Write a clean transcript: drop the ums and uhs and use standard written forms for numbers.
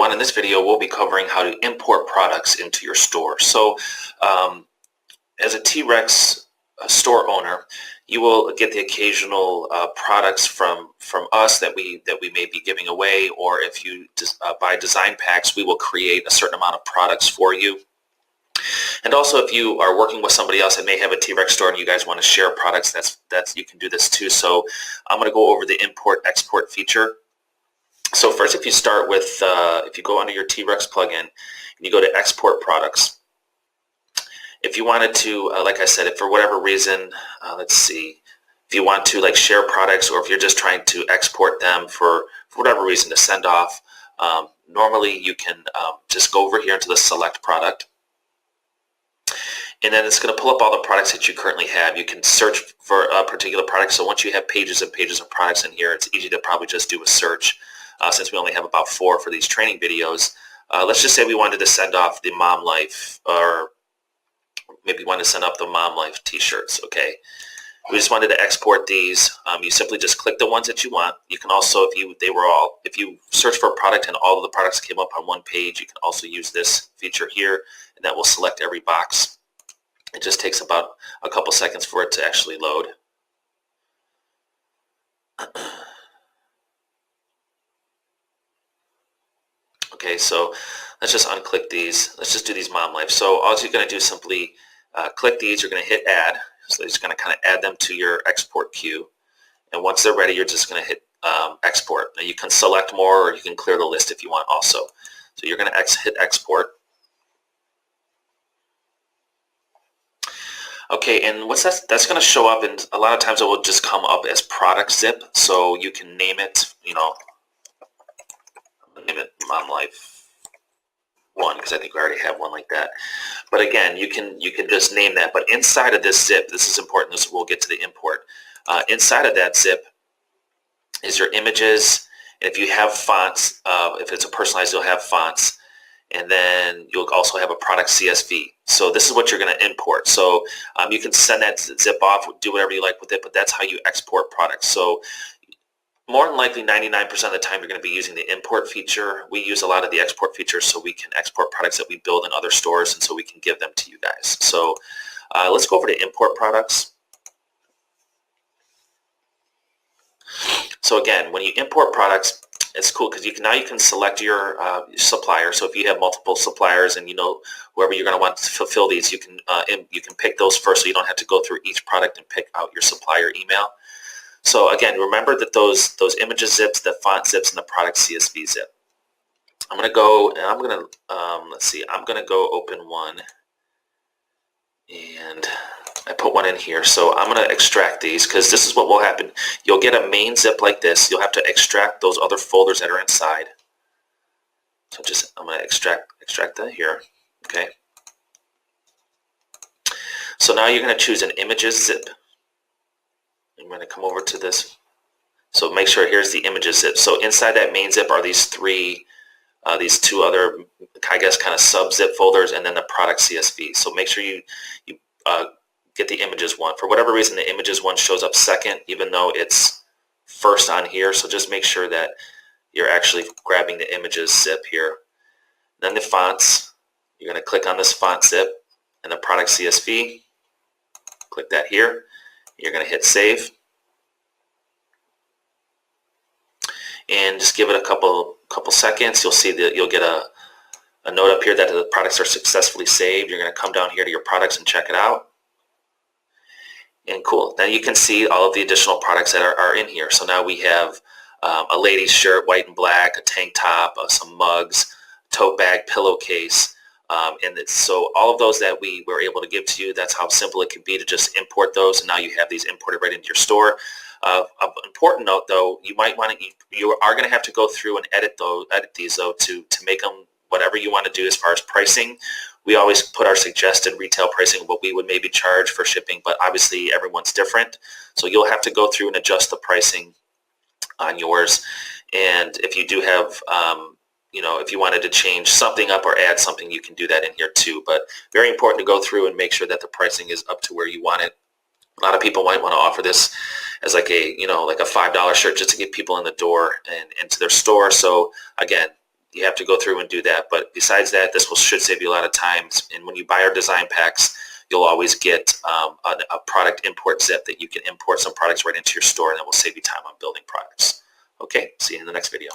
everyone. In this video, we'll be covering how to import products into your store. So as a T-Rex store owner, you will get the occasional products from us that we may be giving away, or if you buy design packs, we will create a certain amount of products for you. And also, if you are working with somebody else that may have a T-Rex store and you guys want to share products, that's you can do this too. So I'm going to go over the import-export feature. So first, if you start with, if you go under your T-Rex plugin and you go to export products, if you wanted to, like I said, if for whatever reason, let's see, if you want to like share products, or if you're just trying to export them for whatever reason to send off, normally you can just go over here into the select product. And then it's going to pull up all the products that you currently have. You can search for a particular product. So once you have pages and pages of products in here, it's easy to probably just do a search. Since we only have about 4 for these training videos, let's just say we wanted to send off the Mom Life, or maybe want to send off the Mom Life t-shirts. Okay, we just wanted to export these. You simply just click the ones that you want. You can also, if you search for a product and all of the products came up on one page, you can also use this feature here, and that will select every box. It just takes about a couple seconds for it to actually load. Okay, so let's just unclick these. Let's just do these Mom Life. So all you're going to do is simply click these. You're going to hit add. So you're just going to kind of add them to your export queue. And once they're ready, you're just going to hit export. Now you can select more, or you can clear the list if you want also. So you're going to hit export. Okay, and what's that? That's going to show up, and a lot of times it will just come up as product zip. So you can name it, name it Mom Life 1, because I think we already have one like that. But again, you can just name that. But inside of this zip, this is important. This we'll get to the import. Inside of that zip is your images. And if you have fonts, if it's a personalized, you'll have fonts. And then you'll also have a product CSV. So this is what you're going to import. So you can send that zip off, do whatever you like with it, but that's how you export products. So more than likely 99% of the time you're going to be using the import feature. We use a lot of the export features so we can export products that we build in other stores, and so we can give them to you guys. So let's go over to import products. So again, when you import products, it's cool because now you can select your supplier. So if you have multiple suppliers and you know whoever you're going to want to fulfill these, you can pick those first, so you don't have to go through each product and pick out your supplier email. So again, remember that those images zips, the font zips, and the product CSV zip. I'm going to go, and I'm going to let's see. I'm going to go open one, and I put one in here. So I'm going to extract these, because this is what will happen. You'll get a main zip like this. You'll have to extract those other folders that are inside. So I'm going to extract that here. Okay. So now you're going to choose an images zip. I'm going to come over to this. So make sure here's the images zip. So inside that main zip are these these 2 other, I guess, kind of sub zip folders, and then the product CSV. So make sure you get the images one. For whatever reason, the images one shows up second, even though it's first on here. So just make sure that you're actually grabbing the images zip here. Then the fonts, you're going to click on this font zip and the product CSV. Click that here. You're going to hit save. And just give it a couple seconds. You'll see that you'll get a note up here that the products are successfully saved. You're going to come down here to your products and check it out. And cool. Then you can see all of the additional products that are in here. So now we have a lady's shirt, white and black, a tank top, some mugs, tote bag, pillowcase. So all of those that we were able to give to you, that's how simple it can be to just import those. And now you have these imported right into your store. Important note though, you are going to have to go through and edit these though to make them whatever you want to do as far as pricing. We always put our suggested retail pricing, what we would maybe charge for shipping, but obviously everyone's different. So you'll have to go through and adjust the pricing on yours. And if you do have, if you wanted to change something up or add something, you can do that in here too. But very important to go through and make sure that the pricing is up to where you want it. A lot of people might want to offer this as like a $5 shirt just to get people in the door and into their store. So again, you have to go through and do that. But besides that, should save you a lot of time. And when you buy our design packs, you'll always get a product import zip that you can import some products right into your store, and that will save you time on building products. Okay, see you in the next video.